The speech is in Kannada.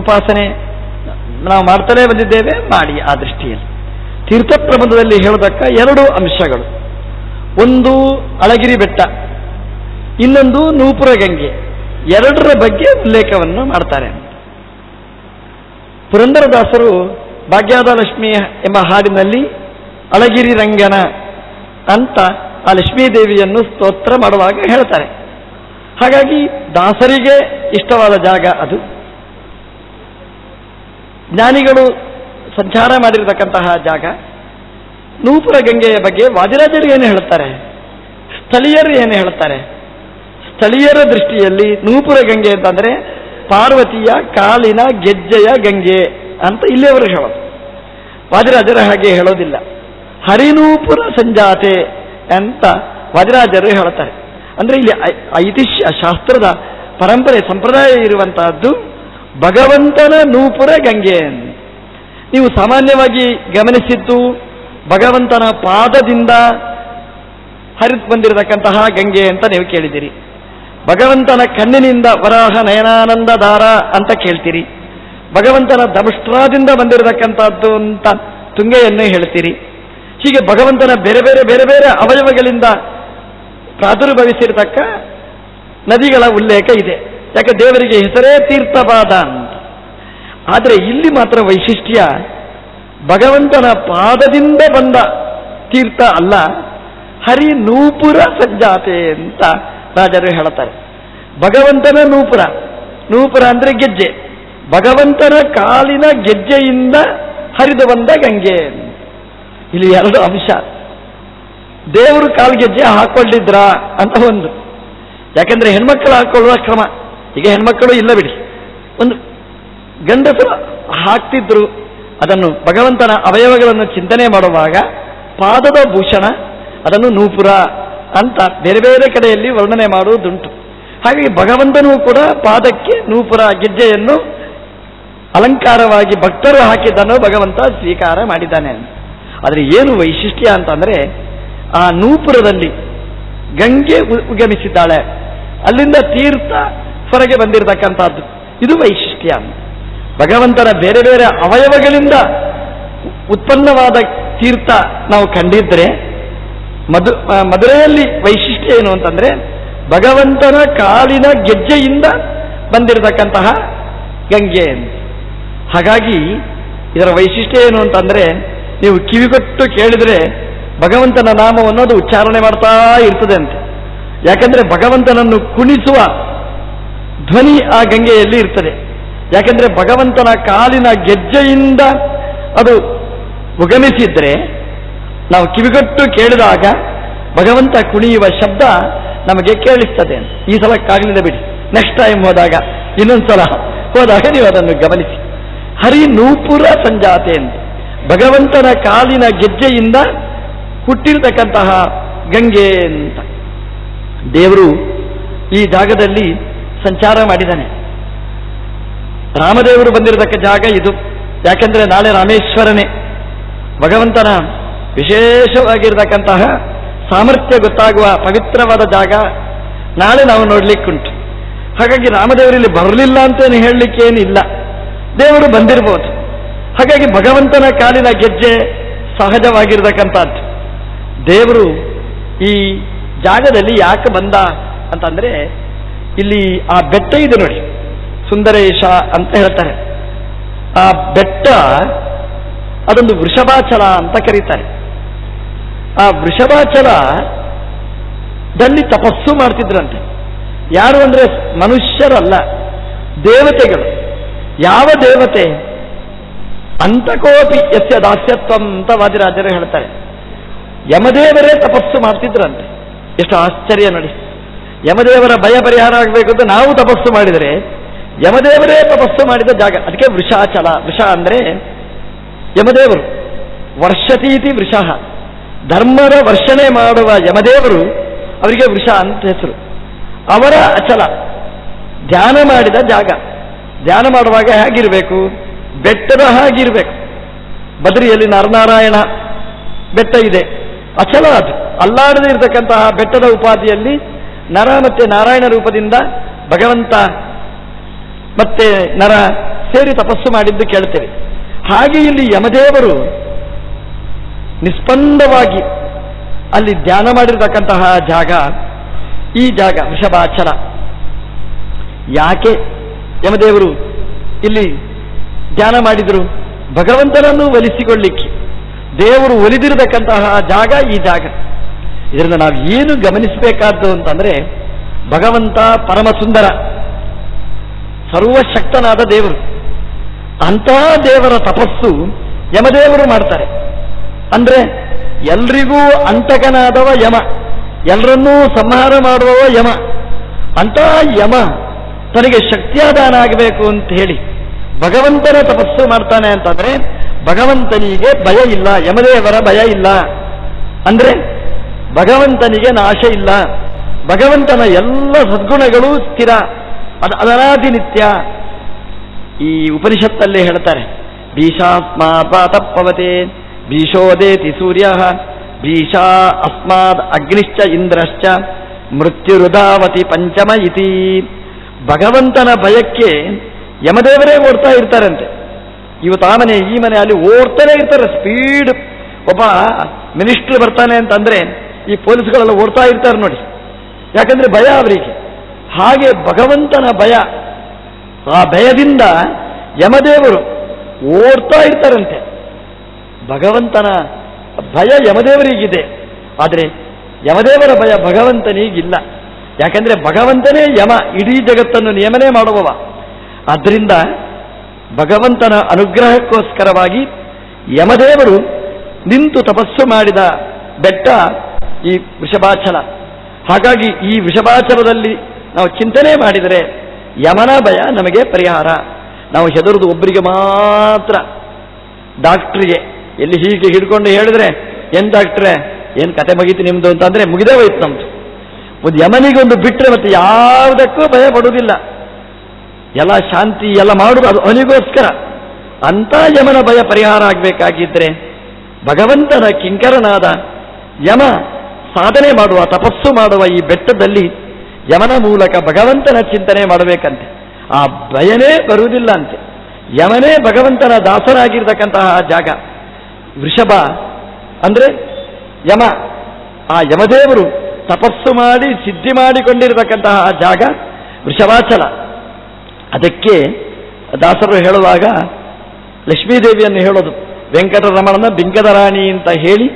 ಉಪಾಸನೆ ನಾವು ಮಾಡ್ತಲೇ ಬಂದಿದ್ದೇವೆ. ಮಾಡಿ ಆ ದೃಷ್ಟಿಯಲ್ಲಿ ತೀರ್ಥ ಪ್ರಬಂಧದಲ್ಲಿ ಹೇಳತಕ್ಕ ಎರಡು ಅಂಶಗಳು, ಒಂದು ಅಳಗಿರಿ ಬೆಟ್ಟ, ಇನ್ನೊಂದು ನೂಪುರ ಗಂಗೆ, ಎರಡರ ಬಗ್ಗೆ ಉಲ್ಲೇಖವನ್ನು ಮಾಡ್ತಾರೆ. ಪುರಂದರದಾಸರು ಭಾಗ್ಯಾದ ಲಕ್ಷ್ಮಿ ಎಂಬ ಹಾಡಿನಲ್ಲಿ ಅಳಗಿರಿ ರಂಗನ ಅಂತ ಆ ಲಕ್ಷ್ಮೀದೇವಿಯನ್ನು ಸ್ತೋತ್ರ ಮಾಡುವಾಗ ಹೇಳ್ತಾರೆ. ಹಾಗಾಗಿ ದಾಸರಿಗೆ ಇಷ್ಟವಾದ ಜಾಗ ಅದು. ಜ್ಞಾನಿಗಳು ಸಂಚಾರ ಮಾಡಿರತಕ್ಕಂತಹ ಜಾಗ. ನೂಪುರ ಗಂಗೆಯ ಬಗ್ಗೆ ವಾದಿರಾಜರು ಏನು ಹೇಳುತ್ತಾರೆ, ಸ್ಥಳೀಯರು ಏನು ಹೇಳುತ್ತಾರೆ? ಸ್ಥಳೀಯರ ದೃಷ್ಟಿಯಲ್ಲಿ ನೂಪುರ ಗಂಗೆ ಅಂತಂದರೆ ಪಾರ್ವತಿಯ ಕಾಲಿನ ಗೆಜ್ಜೆಯ ಗಂಗೆ ಅಂತ ಇಲ್ಲಿಯವರು ಹೇಳೋದು. ವಾದಿರಾಜರು ಹಾಗೆ ಹೇಳೋದಿಲ್ಲ. ಹರಿನೂಪುರ ಸಂಜಾತೆ ಅಂತ ವಾದಿರಾಜರು ಹೇಳುತ್ತಾರೆ. ಅಂದರೆ ಇಲ್ಲಿ ಐತಿಹ್ಯ ಶಾಸ್ತ್ರದ ಪರಂಪರೆ ಸಂಪ್ರದಾಯ ಇರುವಂತಹದ್ದು ಭಗವಂತನ ನೂಪುರ ಗಂಗೆ. ನೀವು ಸಾಮಾನ್ಯವಾಗಿ ಗಮನಿಸಿದ್ದು ಭಗವಂತನ ಪಾದದಿಂದ ಹರಿದು ಬಂದಿರತಕ್ಕಂತಹ ಗಂಗೆ ಅಂತ ನೀವು ಕೇಳಿದ್ದೀರಿ. ಭಗವಂತನ ಕಣ್ಣಿನಿಂದ ವರಾಹ ನಯನಾನಂದ ಧಾರ ಅಂತ ಕೇಳ್ತೀರಿ. ಭಗವಂತನ ದಮಷ್ಟ್ರಾದಿಂದ ಬಂದಿರತಕ್ಕಂಥದ್ದು ಅಂತ ತುಂಗೆಯನ್ನು ಹೇಳ್ತೀರಿ. ಹೀಗೆ ಭಗವಂತನ ಬೇರೆ ಬೇರೆ ಬೇರೆ ಬೇರೆ ಅವಯವಗಳಿಂದ ಪ್ರಾದುರ್ಭವಿಸಿರತಕ್ಕ ನದಿಗಳ ಉಲ್ಲೇಖ ಇದೆ. ಯಾಕೆ ದೇವರಿಗೆ ಹೆಸರೇ ತೀರ್ಥಪಾದ ಅಂತ. ಆದರೆ ಇಲ್ಲಿ ಮಾತ್ರ ವೈಶಿಷ್ಟ್ಯ ಭಗವಂತನ ಪಾದದಿಂದ ಬಂದ ತೀರ್ಥ ಅಲ್ಲ, ಹರಿ ನೂಪುರ ಸಂಜಾತೆ ಅಂತ ರಾಜರು ಹೇಳುತ್ತಾರೆ. ಭಗವಂತನ ನೂಪುರ, ನೂಪುರ ಅಂದ್ರೆ ಗೆಜ್ಜೆ, ಭಗವಂತನ ಕಾಲಿನ ಗೆಜ್ಜೆಯಿಂದ ಹರಿದು ಬಂದ ಗಂಗೆ. ಇಲ್ಲಿ ಎರಡು ಅಂಶ. ದೇವರು ಕಾಲ್ಗೆಜ್ಜೆ ಹಾಕೊಂಡಿದ್ರ ಅಂತ ಒಂದು, ಯಾಕಂದ್ರೆ ಹೆಣ್ಮಕ್ಕಳು ಹಾಕೊಳ್ಳುವ ಕ್ರಮ. ಈಗ ಹೆಣ್ಮಕ್ಕಳು ಇಲ್ಲ ಬಿಡಿ, ಒಂದು ಗಂಡಸರು ಹಾಕ್ತಿದ್ರು. ಅದನ್ನು ಭಗವಂತನ ಅವಯವಗಳನ್ನು ಚಿಂತನೆ ಮಾಡುವಾಗ ಪಾದದ ಭೂಷಣ, ಅದನ್ನು ನೂಪುರ ಅಂತ ಬೇರೆ ಬೇರೆ ಕಡೆಯಲ್ಲಿ ವರ್ಣನೆ ಮಾಡುವುದುಂಟು. ಹಾಗಾಗಿ ಭಗವಂತನೂ ಕೂಡ ಪಾದಕ್ಕೆ ನೂಪುರ ಗೆಜ್ಜೆಯನ್ನು ಅಲಂಕಾರವಾಗಿ ಭಕ್ತರು ಹಾಕಿದ್ದನ್ನು ಭಗವಂತ ಸ್ವೀಕಾರ ಮಾಡಿದ್ದಾನೆ. ಆದರೆ ಏನು ವೈಶಿಷ್ಟ್ಯ ಅಂತಂದ್ರೆ ಆ ನೂಪುರದಲ್ಲಿ ಗಂಗೆ ಉಗಮಿಸಿದ್ದಾಳೆ, ಅಲ್ಲಿಂದ ತೀರ್ಥ ಹೊರಗೆ ಬಂದಿರತಕ್ಕಂಥದ್ದು. ಇದು ವೈಶಿಷ್ಟ್ಯ. ಭಗವಂತನ ಬೇರೆ ಬೇರೆ ಅವಯವಗಳಿಂದ ಉತ್ಪನ್ನವಾದ ತೀರ್ಥ ನಾವು ಕಂಡಿದ್ರೆ, ಮಧುರೆಯಲ್ಲಿ ವೈಶಿಷ್ಟ್ಯ ಏನು ಅಂತಂದ್ರೆ ಭಗವಂತನ ಕಾಲಿನ ಗೆಜ್ಜೆಯಿಂದ ಬಂದಿರತಕ್ಕಂತಹ ಗಂಗೆ. ಹಾಗಾಗಿ ಇದರ ವೈಶಿಷ್ಟ್ಯ ಏನು ಅಂತಂದ್ರೆ ನೀವು ಕಿವಿಗೊಟ್ಟು ಕೇಳಿದ್ರೆ ಭಗವಂತನ ನಾಮವನ್ನು ಅದು ಉಚ್ಚಾರಣೆ ಮಾಡ್ತಾ ಇರ್ತದೆ ಅಂತ. ಯಾಕಂದ್ರೆ ಭಗವಂತನನ್ನು ಕುಣಿಸುವ ಧ್ವನಿ ಆ ಗಂಗೆಯಲ್ಲಿ ಇರ್ತದೆ. ಯಾಕಂದ್ರೆ ಭಗವಂತನ ಕಾಲಿನ ಗೆಜ್ಜೆಯಿಂದ ಅದು ಉಗಮಿಸಿದ್ರೆ ನಾವು ಕಿವಿಗೊಟ್ಟು ಕೇಳಿದಾಗ ಭಗವಂತ ಕುಣಿಯುವ ಶಬ್ದ ನಮಗೆ ಕೇಳಿಸ್ತದೆ. ಈ ಸಲ ಕಾಗಲಿಲ್ಲ ಬಿಡಿ, ನೆಕ್ಸ್ಟ್ ಟೈಮ್ ಹೋದಾಗ, ಇನ್ನೊಂದ್ಸಲ ಹೋದಾಗ ನೀವು ಅದನ್ನು ಗಮನಿಸಿ. ಹರಿ ನೂಪುರ ಸಂಜಾತೆ ಅಂತ ಭಗವಂತನ ಕಾಲಿನ ಗೆಜ್ಜೆಯಿಂದ ಹುಟ್ಟಿರ್ತಕ್ಕಂತಹ ಗಂಗೆ ಅಂತ ದೇವರು ಈ ಜಾಗದಲ್ಲಿ ಸಂಚಾರ ಮಾಡಿದ್ದಾನೆ. ರಾಮದೇವರು ಬಂದಿರತಕ್ಕ ಜಾಗ ಇದು. ಯಾಕೆಂದ್ರೆ ನಾಳೆ ರಾಮೇಶ್ವರನೇ, ಭಗವಂತನ ವಿಶೇಷವಾಗಿರತಕ್ಕಂತಹ ಸಾಮರ್ಥ್ಯ ಗೊತ್ತಾಗುವ ಪವಿತ್ರವಾದ ಜಾಗ ನಾಳೆ ನಾವು ನೋಡ್ಲಿಕ್ಕುಂಟು. ಹಾಗಾಗಿ ರಾಮದೇವರಲ್ಲಿ ಬರಲಿಲ್ಲ ಅಂತೇನು ಹೇಳಲಿಕ್ಕೇನಿಲ್ಲ, ದೇವರು ಬಂದಿರಬಹುದು. ಹಾಗಾಗಿ ಭಗವಂತನ ಕಾಲಿನ ಗೆಜ್ಜೆ ಸಹಜವಾಗಿರತಕ್ಕಂಥದ್ದು. ದೇವರು ಈ ಜಾಗದಲ್ಲಿ ಯಾಕೆ ಬಂದ ಅಂತಂದ್ರೆ ಇಲ್ಲಿ ಆ ಬೆಟ್ಟ ಇದೆ ನೋಡಿ, ಸುಂದರೇಶ ಅಂತ ಹೇಳ್ತಾರೆ. ಆ ಬೆಟ್ಟ ಅದೊಂದು ವೃಷಭಾಚಲ ಅಂತ ಕರೀತಾರೆ. ಆ ವೃಷಭಾಚಲದಲ್ಲಿ ತಪಸ್ಸು ಮಾಡ್ತಿದ್ರಂತೆ. ಯಾರು ಅಂದ್ರೆ ಮನುಷ್ಯರಲ್ಲ, ದೇವತೆಗಳು. ಯಾವ ದೇವತೆ? ಅಂತಕೋಪಿ ಯಸ್ಯ ದಾಸ್ಯತ್ವಂ ಅಂತ ವಾದಿರಾಜರು ಹೇಳ್ತಾರೆ. ಯಮದೇವರೇ ತಪಸ್ಸು ಮಾಡ್ತಿದ್ರಂತೆ. ಎಷ್ಟು ಆಶ್ಚರ್ಯ ನೋಡಿ. ಯಮದೇವರ ಭಯ ಪರಿಹಾರ ಆಗಬೇಕು ಅಂತ ನಾವು ತಪಸ್ಸು ಮಾಡಿದರೆ ಯಮದೇವರೇ ತಪಸ್ಸು ಮಾಡಿದ ಜಾಗ. ಅದಕ್ಕೆ ವೃಷಾಚಲ. ವೃಷ ಅಂದ್ರೆ ಯಮದೇವರು. ವರ್ಷತೀತಿ ವೃಷ, ಧರ್ಮದ ವರ್ಷಣೆ ಮಾಡುವ ಯಮದೇವರು, ಅವರಿಗೆ ವೃಷ ಅಂತ ಹೆಸರು. ಅವರ ಅಚಲ, ಧ್ಯಾನ ಮಾಡಿದ ಜಾಗ. ಧ್ಯಾನ ಮಾಡುವಾಗ ಹೇಗಿರಬೇಕು? ಬೆಟ್ಟದ ಹಾಗಿರ್ಬೇಕು. ಬದ್ರಿಯಲ್ಲಿ ನರನಾರಾಯಣ ಬೆಟ್ಟ ಇದೆ, ಅಚಲ ಅದು, ಅಲ್ಲಾಡದೇ ಇರತಕ್ಕಂತಹ ಬೆಟ್ಟದ ಉಪಾಧಿಯಲ್ಲಿ ನರ ಮತ್ತೆ ನಾರಾಯಣ ರೂಪದಿಂದ ಭಗವಂತ ಮತ್ತೆ ನರ ಸೇರಿ ತಪಸ್ಸು ಮಾಡಿದ್ದು ಕೇಳ್ತೇವೆ. ಹಾಗೆ ಇಲ್ಲಿ ಯಮದೇವರು ನಿಸ್ಪಂದವಾಗಿ ಅಲ್ಲಿ ಧ್ಯಾನ ಮಾಡಿರತಕ್ಕಂತಹ ಜಾಗ ಈ ಜಾಗ ವೃಷಭಾಚಲ. ಯಾಕೆ ಯಮದೇವರು ಇಲ್ಲಿ ಧ್ಯಾನ ಮಾಡಿದರು? ಭಗವಂತನನ್ನು ಒಲಿಸಿಕೊಳ್ಳಿಕ್ಕೆ. ದೇವರು ಒಲಿದಿರತಕ್ಕಂತಹ ಜಾಗ ಈ ಜಾಗ. ಇದರಿಂದ ನಾವು ಏನು ಗಮನಿಸಬೇಕಾದ್ದು ಅಂತಂದ್ರೆ, ಭಗವಂತ ಪರಮ ಸುಂದರ, ಸರ್ವಶಕ್ತನಾದ ದೇವರು. ಅಂತಹ ದೇವರ ತಪಸ್ಸು ಯಮದೇವರು ಮಾಡ್ತಾರೆ. ಅಂದ್ರೆ ಎಲ್ರಿಗೂ ಅಂತಕನಾದವ ಯಮ, ಎಲ್ಲರನ್ನೂ ಸಂಹಾರ ಮಾಡುವವ ಯಮ. ಅಂತಹ ಯಮ ತನಗೆ ಶಕ್ತಿಯಾದಾನ ಆಗಬೇಕು ಅಂತ ಹೇಳಿ ಭಗವಂತನ ತಪಸ್ಸು ಮಾಡ್ತಾನೆ ಅಂತಂದ್ರೆ ಭಗವಂತನಿಗೆ ಭಯ ಇಲ್ಲ, ಯಮದೇವರ ಭಯ ಇಲ್ಲ. ಅಂದ್ರೆ ಭಗವಂತನಿಗೆ ನಾಶ ಇಲ್ಲ. ಭಗವಂತನ ಎಲ್ಲ ಸದ್ಗುಣಗಳು ಸ್ಥಿರ, ಅನಾದಿ ನಿತ್ಯ. ಈ ಉಪನಿಷತ್ತಲ್ಲೇ ಹೇಳ್ತಾರೆ, ಭೀಷಾಸ್ಮಾತ್ಪವತೆ ಭೀಷೋದೇತಿ ಸೂರ್ಯ ಭೀಷಾ ಅಸ್ಮಾದ್ ಅಗ್ನಿಶ್ಚ ಇಂದ್ರಶ್ಚ ಮೃತ್ಯುರುಧಾವತಿ ಪಂಚಮ ಇತಿ. ಭಗವಂತನ ಭಯಕ್ಕೆ ಯಮದೇವರೇ ಓಡ್ತಾ ಇರ್ತಾರಂತೆ. ಇವತ್ತು ಆ ಮನೆ ಈ ಮನೆ ಅಲ್ಲಿ ಓಡ್ತಾನೆ ಇರ್ತಾರೆ ಸ್ಪೀಡ್. ಒಬ್ಬ ಮಿನಿಸ್ಟರ್ ಬರ್ತಾನೆ ಅಂತಂದ್ರೆ ಈ ಪೊಲೀಸ್ಗಳೆಲ್ಲ ಓಡ್ತಾ ಇರ್ತಾರೆ ನೋಡಿ, ಯಾಕಂದ್ರೆ ಭಯ ಅವರಿಗೆ. ಹಾಗೆ ಭಗವಂತನ ಭಯ, ಆ ಭಯದಿಂದ ಯಮದೇವರು ಓಡ್ತಾ ಇರ್ತಾರಂತೆ. ಭಗವಂತನ ಭಯ ಯಮದೇವರಿಗಿದೆ, ಆದರೆ ಯಮದೇವರ ಭಯ ಭಗವಂತನಿಗಿಲ್ಲ. ಯಾಕಂದ್ರೆ ಭಗವಂತನೇ ಯಮ, ಇಡೀ ಜಗತ್ತನ್ನು ನಿಯಮನೆ ಮಾಡುವವ. ಆದ್ದರಿಂದ ಭಗವಂತನ ಅನುಗ್ರಹಕ್ಕೋಸ್ಕರವಾಗಿ ಯಮದೇವರು ನಿಂತು ತಪಸ್ಸು ಮಾಡಿದ ಬೆಟ್ಟ ಈ ವೃಷಭಾಚಲ. ಹಾಗಾಗಿ ಈ ವೃಷಭಾಚಲದಲ್ಲಿ ನಾವು ಚಿಂತನೆ ಮಾಡಿದರೆ ಯಮನ ಭಯ ನಮಗೆ ಪರಿಹಾರ. ನಾವು ಹೆದರುದು ಒಬ್ಬರಿಗೆ ಮಾತ್ರ, ಡಾಕ್ಟ್ರಿಗೆ. ಎಲ್ಲಿ ಹೀಗೆ ಹಿಡ್ಕೊಂಡು ಹೇಳಿದ್ರೆ, ಏನ್ ಡಾಕ್ಟ್ರೆ ಏನ್ ಕತೆ ಮುಗೀತು ನಿಮ್ದು ಅಂತಂದ್ರೆ ಮುಗಿದೇ ಹೋಯ್ತು ನಮ್ದು. ಒಂದು ಯಮನಿಗೊಂದು ಬಿಟ್ಟರೆ ಮತ್ತೆ ಯಾವುದಕ್ಕೂ ಭಯ ಪಡುವುದಿಲ್ಲ. ಎಲ್ಲ ಶಾಂತಿ ಎಲ್ಲ ಮಾಡುವುದು ಅದು ಅವನಿಗೋಸ್ಕರ. ಅಂತ ಯಮನ ಭಯ ಪರಿಹಾರ ಆಗಬೇಕಾಗಿದ್ರೆ ಭಗವಂತನ ಕಿಂಕರನಾದ ಯಮ ಸಾಧನೆ ಮಾಡುವ, ತಪಸ್ಸು ಮಾಡುವ ಈ ಬೆಟ್ಟದಲ್ಲಿ ಯಮನ ಮೂಲಕ ಭಗವಂತನ ಚಿಂತನೆ ಮಾಡಬೇಕಂತೆ. ಆ ಭಯನೇ ಬರುವುದಿಲ್ಲ ಅಂತೆ. ಯಮನೇ ಭಗವಂತನ ದಾಸರಾಗಿರ್ತಕ್ಕಂತಹ ಜಾಗ ವೃಷಭ. ಅಂದ್ರೆ ಯಮ, ಆ ಯಮದೇವರು ತಪಸ್ಸು ಮಾಡಿ ಸಿದ್ಧಿ ಮಾಡಿಕೊಂಡಿರತಕ್ಕಂತಹ ಜಾಗ ವೃಷಭಾಚಲ. ಅದಕ್ಕೆ ದಾಸರು ಹೇಳುವಾಗ ಲಕ್ಷ್ಮೀದೇವಿಯನ್ನು ಹೇಳೋದು, ವೆಂಕಟರಮಣನ ಬಿಂಕದ ರಾಣಿ ಅಂತ ಹೇಳಿ